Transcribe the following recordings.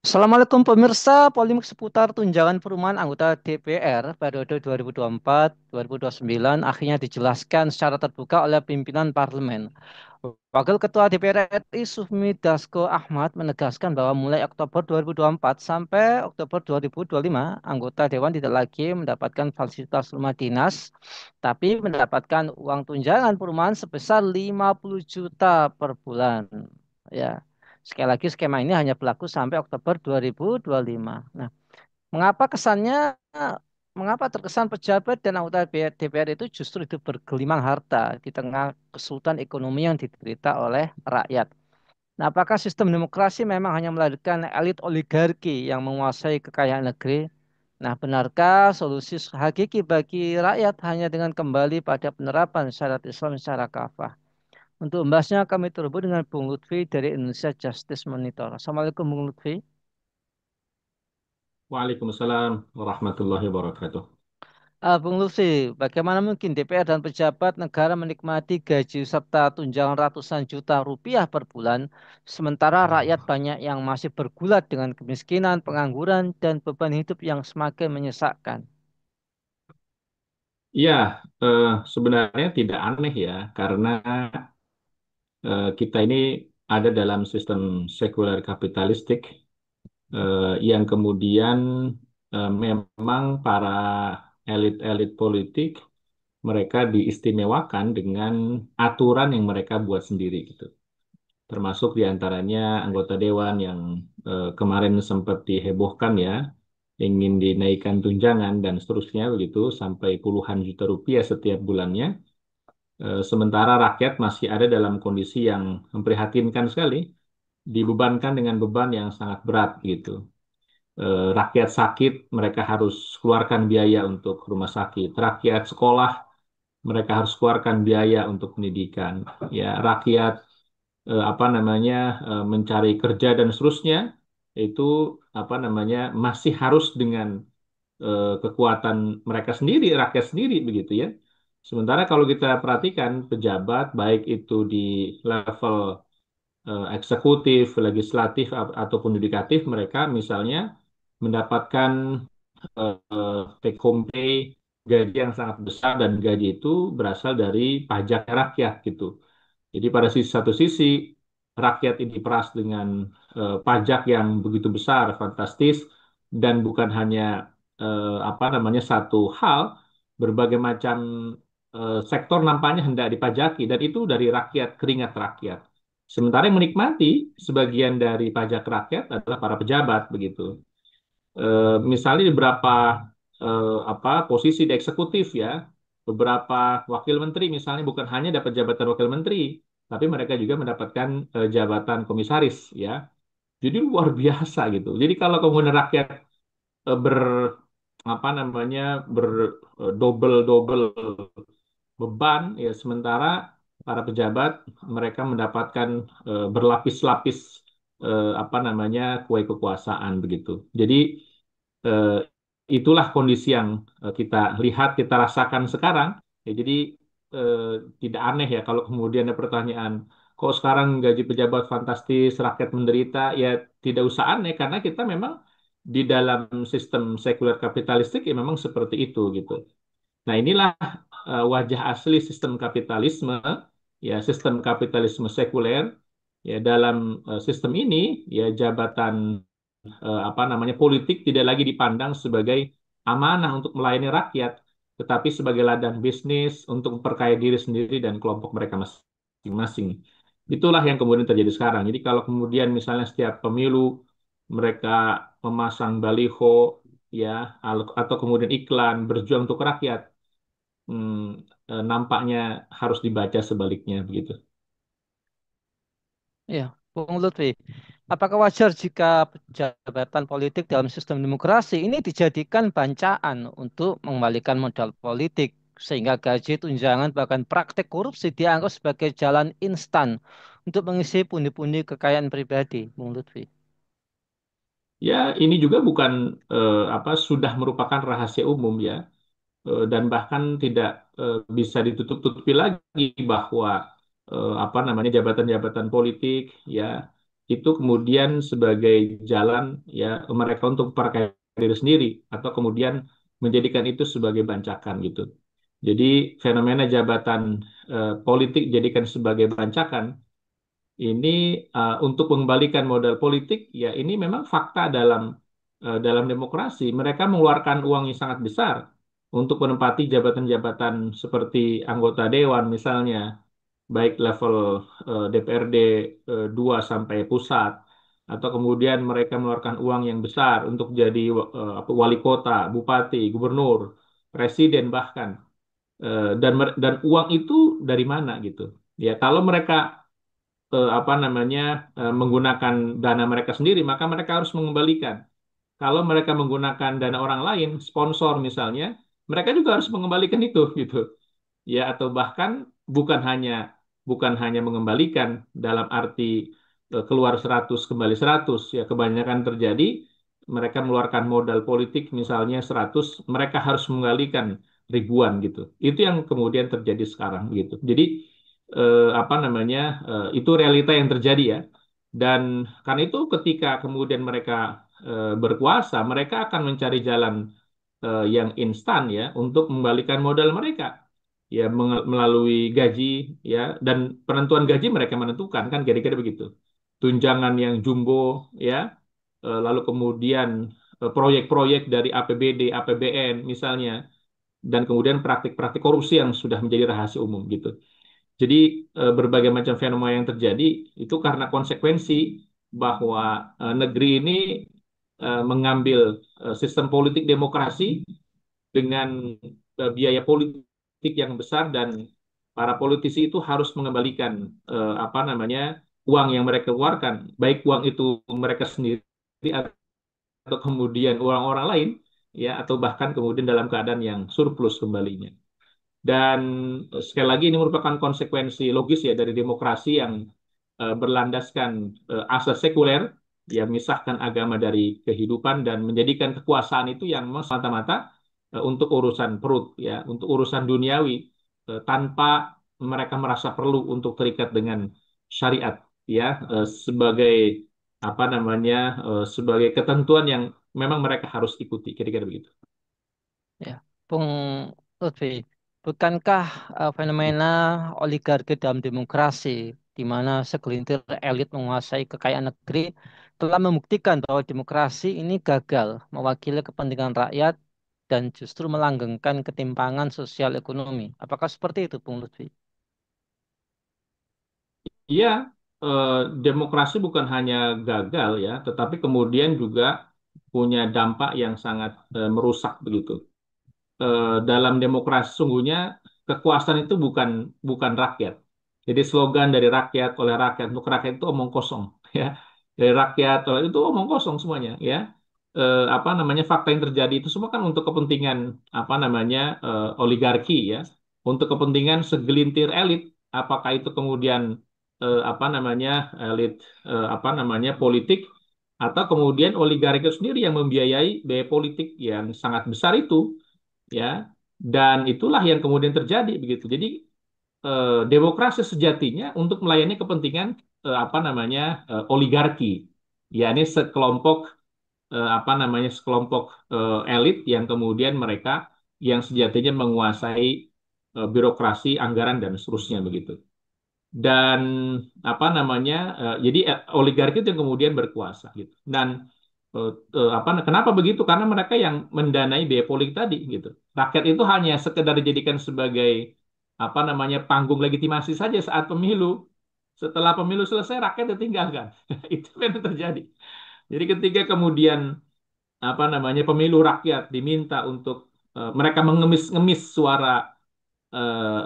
Assalamualaikum pemirsa, polemik seputar tunjangan perumahan anggota DPR periode 2024-2029 akhirnya dijelaskan secara terbuka oleh pimpinan parlemen. Wakil Ketua DPR RI Sufmi Dasko Ahmad menegaskan bahwa mulai Oktober 2024 sampai Oktober 2025, anggota Dewan tidak lagi mendapatkan fasilitas rumah dinas, tapi mendapatkan uang tunjangan perumahan sebesar 50 juta per bulan. Ya. Sekali lagi skema ini hanya berlaku sampai Oktober 2025. Nah, mengapa kesannya mengapa terkesan pejabat dan anggota DPR itu justru hidup bergelimang harta di tengah kesulitan ekonomi yang diderita oleh rakyat? Nah, apakah sistem demokrasi memang hanya melahirkan elit oligarki yang menguasai kekayaan negeri? Nah, benarkah solusi hakiki bagi rakyat hanya dengan kembali pada penerapan syariat Islam secara kafah? Untuk membahasnya kami terhubung dengan Bung Lutfi dari Indonesia Justice Monitor. Assalamualaikum Bung Lutfi. Waalaikumsalam warahmatullahi wabarakatuh. Bung Lutfi, bagaimana mungkin DPR dan pejabat negara menikmati gaji serta tunjangan ratusan juta rupiah per bulan, sementara rakyat banyak yang masih bergulat dengan kemiskinan, pengangguran, dan beban hidup yang semakin menyesakkan? Iya, sebenarnya tidak aneh ya, karena kita ini ada dalam sistem sekuler kapitalistik yang kemudian memang para elit-elit politik mereka diistimewakan dengan aturan yang mereka buat sendiri gitu. Termasuk diantaranya anggota dewan yang kemarin sempat dihebohkan ya, ingin dinaikkan tunjangan dan seterusnya begitu sampai puluhan juta rupiah setiap bulannya. Sementara rakyat masih ada dalam kondisi yang memprihatinkan sekali, dibebankan dengan beban yang sangat berat gitu. Rakyat sakit, mereka harus keluarkan biaya untuk rumah sakit. Rakyat sekolah, mereka harus keluarkan biaya untuk pendidikan. Ya, rakyat apa namanya mencari kerja dan seterusnya itu apa namanya masih harus dengan kekuatan mereka sendiri, rakyat sendiri begitu ya. Sementara kalau kita perhatikan pejabat baik itu di level eksekutif, legislatif ataupun yudikatif mereka misalnya mendapatkan take home pay gaji yang sangat besar dan gaji itu berasal dari pajak rakyat gitu. Jadi pada satu sisi rakyat ini diperas dengan pajak yang begitu besar, fantastis, dan bukan hanya apa namanya satu hal, berbagai macam sektor nampaknya hendak dipajaki dan itu dari rakyat, keringat rakyat. Sementara yang menikmati sebagian dari pajak rakyat adalah para pejabat begitu. Misalnya di beberapa apa posisi di eksekutif ya, beberapa wakil menteri misalnya bukan hanya dapat jabatan wakil menteri, tapi mereka juga mendapatkan jabatan komisaris ya. Jadi luar biasa gitu. Jadi kalau kemudian rakyat ber apa namanya ber double double beban ya sementara para pejabat mereka mendapatkan berlapis-lapis apa namanya kue kekuasaan begitu. Jadi eh, itulah kondisi yang kita lihat, kita rasakan sekarang. Ya, jadi eh, tidak aneh ya kalau kemudian ada pertanyaan, kok sekarang gaji pejabat fantastis, rakyat menderita? Ya tidak usah aneh karena kita memang di dalam sistem sekuler kapitalistik ya memang seperti itu gitu. Nah inilah wajah asli sistem kapitalisme, ya sistem kapitalisme sekuler. Ya dalam sistem ini ya jabatan apa namanya politik tidak lagi dipandang sebagai amanah untuk melayani rakyat, tetapi sebagai ladang bisnis untuk memperkaya diri sendiri dan kelompok mereka masing-masing. Itulah yang kemudian terjadi sekarang. Jadi kalau kemudian misalnya setiap pemilu mereka memasang baliho ya atau kemudian iklan berjuang untuk rakyat, nampaknya harus dibaca sebaliknya begitu. Ya, Bung Lutfi. Apakah wajar jika jabatan politik dalam sistem demokrasi ini dijadikan bancaan untuk mengembalikan modal politik sehingga gaji, tunjangan, bahkan praktek korupsi dianggap sebagai jalan instan untuk mengisi pundi-pundi kekayaan pribadi, Bung Lutfi? Ya, ini juga bukan apa sudah merupakan rahasia umum ya. Dan bahkan tidak bisa ditutup-tutupi lagi bahwa apa namanya jabatan-jabatan politik ya itu kemudian sebagai jalan ya mereka untuk memperkaya diri sendiri atau kemudian menjadikan itu sebagai bancakan gitu. Jadi fenomena jabatan politik jadikan sebagai bancakan ini untuk mengembalikan modal politik ya ini memang fakta dalam demokrasi. Mereka mengeluarkan uang yang sangat besar untuk menempati jabatan-jabatan seperti anggota dewan misalnya, baik level DPRD 2 sampai pusat, atau kemudian mereka mengeluarkan uang yang besar untuk jadi wali kota, bupati, gubernur, presiden bahkan. Dan uang itu dari mana gitu? Ya kalau mereka apa namanya menggunakan dana mereka sendiri, maka mereka harus mengembalikan. Kalau mereka menggunakan dana orang lain, sponsor misalnya, mereka juga harus mengembalikan itu gitu. Ya atau bahkan bukan hanya bukan hanya mengembalikan dalam arti keluar 100 kembali 100 ya kebanyakan terjadi mereka mengeluarkan modal politik misalnya 100 mereka harus mengembalikan ribuan gitu. Itu yang kemudian terjadi sekarang gitu. Jadi apa namanya itu realita yang terjadi ya. Dan karena itu ketika kemudian mereka berkuasa, mereka akan mencari jalan yang instan ya untuk mengembalikan modal mereka ya melalui gaji ya dan penentuan gaji mereka menentukan kan kira-kira begitu tunjangan yang jumbo ya lalu kemudian proyek-proyek dari APBD APBN misalnya dan kemudian praktik-praktik korupsi yang sudah menjadi rahasia umum gitu jadi berbagai macam fenomena yang terjadi itu karena konsekuensi bahwa negeri ini mengambil sistem politik demokrasi dengan biaya politik yang besar dan para politisi itu harus mengembalikan apa namanya uang yang mereka keluarkan, baik uang itu mereka sendiri atau kemudian uang orang lain, ya atau bahkan kemudian dalam keadaan yang surplus kembalinya. Dan sekali lagi ini merupakan konsekuensi logis ya dari demokrasi yang berlandaskan asas sekuler yang memisahkan agama dari kehidupan dan menjadikan kekuasaan itu yang semata-mata untuk urusan perut ya, untuk urusan duniawi tanpa mereka merasa perlu untuk terikat dengan syariat ya sebagai apa namanya sebagai ketentuan yang memang mereka harus ikuti kira-kira begitu. Ya, Bung Lutfi, bukankah fenomena oligarki dalam demokrasi, di mana segelintir elit menguasai kekayaan negeri, telah membuktikan bahwa demokrasi ini gagal mewakili kepentingan rakyat dan justru melanggengkan ketimpangan sosial ekonomi. Apakah seperti itu, Bung Lutfi? Iya, eh, demokrasi bukan hanya gagal ya, tetapi kemudian juga punya dampak yang sangat merusak begitu. Dalam demokrasi sungguhnya kekuasaan itu bukan bukan rakyat. Jadi slogan dari rakyat oleh rakyat untuk rakyat itu omong kosong ya. Dari rakyat oleh itu omong kosong semuanya ya. Apa namanya fakta yang terjadi itu semua kan untuk kepentingan apa namanya oligarki ya. Untuk kepentingan segelintir elit. Apakah itu kemudian apa namanya elit apa namanya politik atau kemudian oligarki itu sendiri yang membiayai biaya politik yang sangat besar itu ya dan itulah yang kemudian terjadi begitu jadi demokrasi sejatinya untuk melayani kepentingan apa namanya oligarki ya ini sekelompok apa namanya sekelompok elit yang kemudian mereka yang sejatinya menguasai birokrasi anggaran dan seterusnya begitu dan apa namanya jadi oligarki itu yang kemudian berkuasa gitu dan apa kenapa begitu karena mereka yang mendanai biaya politik tadi gitu rakyat itu hanya sekedar dijadikan sebagai apa namanya panggung legitimasi saja saat pemilu setelah pemilu selesai rakyat ditinggalkan itu yang terjadi jadi ketika kemudian apa namanya pemilu rakyat diminta untuk mereka mengemis-ngemis suara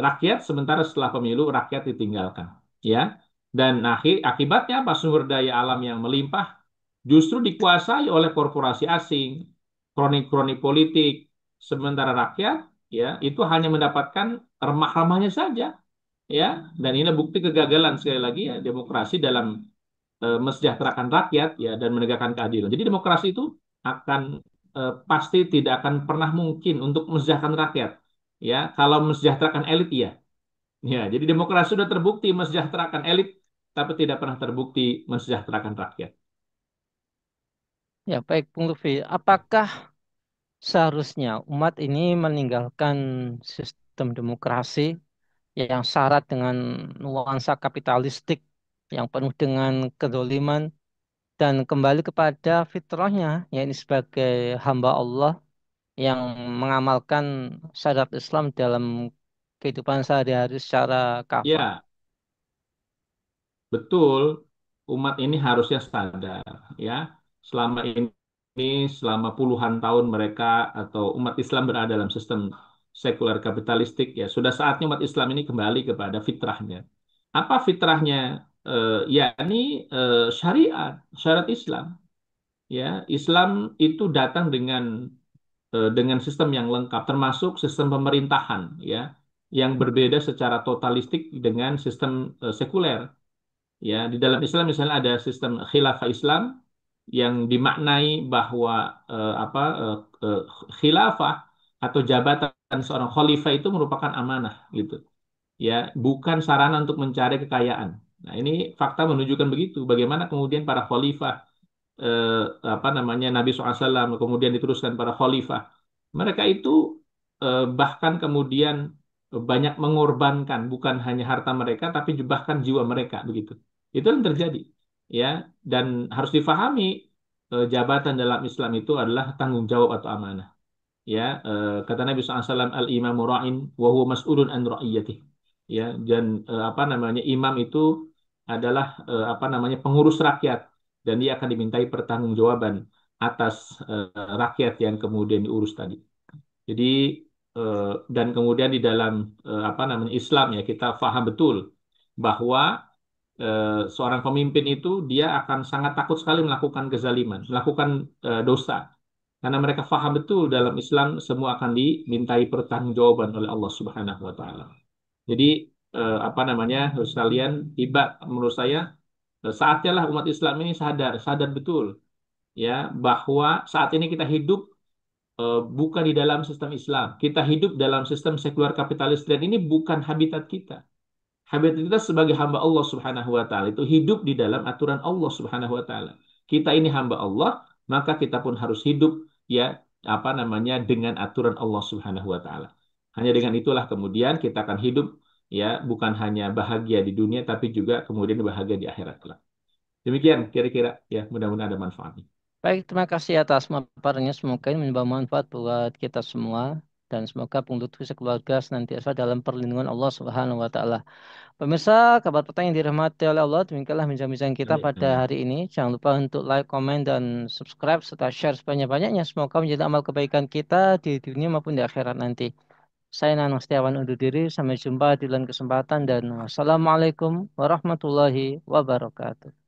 rakyat sementara setelah pemilu rakyat ditinggalkan ya dan akibatnya apa sumber daya alam yang melimpah justru dikuasai oleh korporasi asing kroni-kroni politik sementara rakyat ya itu hanya mendapatkan remah-remahnya saja ya dan ini bukti kegagalan sekali lagi ya demokrasi dalam mesejahterakan rakyat ya dan menegakkan keadilan jadi demokrasi itu akan pasti tidak akan pernah mungkin untuk mesejahterakan rakyat ya kalau mesejahterakan elit ya ya jadi demokrasi sudah terbukti mesejahterakan elit tapi tidak pernah terbukti mensejahterakan rakyat. Ya, baik, Bung Lutfi. Apakah seharusnya umat ini meninggalkan sistem demokrasi yang syarat dengan nuansa kapitalistik yang penuh dengan kedoliman dan kembali kepada fitrahnya, yaitu sebagai hamba Allah yang mengamalkan syariat Islam dalam kehidupan sehari-hari secara kafah. Ya, betul, umat ini harusnya sadar ya. Selama ini, selama puluhan tahun mereka atau umat Islam berada dalam sistem sekuler kapitalistik ya, sudah saatnya umat Islam ini kembali kepada fitrahnya. Apa fitrahnya? Yakni syariat, syariat Islam. Ya, Islam itu datang dengan sistem yang lengkap, termasuk sistem pemerintahan ya, yang berbeda secara totalistik dengan sistem sekuler. Ya, di dalam Islam misalnya ada sistem khilafah Islam yang dimaknai bahwa eh, khilafah atau jabatan seorang khalifah itu merupakan amanah gitu. Ya, bukan sarana untuk mencari kekayaan. Nah, ini fakta menunjukkan begitu. Bagaimana kemudian para khalifah eh, Nabi SAW kemudian diteruskan para khalifah. Mereka itu bahkan kemudian banyak mengorbankan bukan hanya harta mereka tapi juga bahkan jiwa mereka begitu. Itu yang terjadi ya dan harus difahami jabatan dalam Islam itu adalah tanggung jawab atau amanah. Ya, kata Nabi SAW, al-imamu ra'in wa huwa mas'ulun an ra'iyatih. Ya, dan imam itu adalah pengurus rakyat dan dia akan dimintai pertanggungjawaban atas rakyat yang kemudian diurus tadi. Jadi eh, dan kemudian di dalam Islam ya kita paham betul bahwa seorang pemimpin itu dia akan sangat takut sekali melakukan kezaliman, melakukan dosa. Karena mereka faham betul dalam Islam semua akan dimintai pertanggungjawaban oleh Allah Subhanahu wa taala. Jadi sekalian tiba menurut saya saatnya lah umat Islam ini sadar betul ya bahwa saat ini kita hidup bukan di dalam sistem Islam. Kita hidup dalam sistem sekuler kapitalis dan ini bukan habitat kita. Habitat kita sebagai hamba Allah Subhanahu wa taala itu hidup di dalam aturan Allah Subhanahu wa taala. Kita ini hamba Allah, maka kita pun harus hidup ya dengan aturan Allah Subhanahu wa taala. Hanya dengan itulah kemudian kita akan hidup ya bukan hanya bahagia di dunia tapi juga kemudian bahagia di akhirat kelak. Demikian kira-kira ya mudah-mudahan ada manfaatnya. Baik, terima kasih atas paparannya. Semoga ini membawa manfaat buat kita semua dan semoga Bung Lutfi sekeluarga senantiasa dalam perlindungan Allah Subhanahu wa taala. Pemirsa, kabar petang yang dirahmati oleh Allah, demikianlah bincang-bincang kita Amin, pada amin. hari ini. Jangan lupa untuk like, komen, dan subscribe serta share sebanyak-banyaknya. Semoga menjadi amal kebaikan kita di dunia maupun di akhirat nanti. Saya Nanang Setiawan undur diri. Sampai jumpa di lain kesempatan dan wassalamualaikum warahmatullahi wabarakatuh.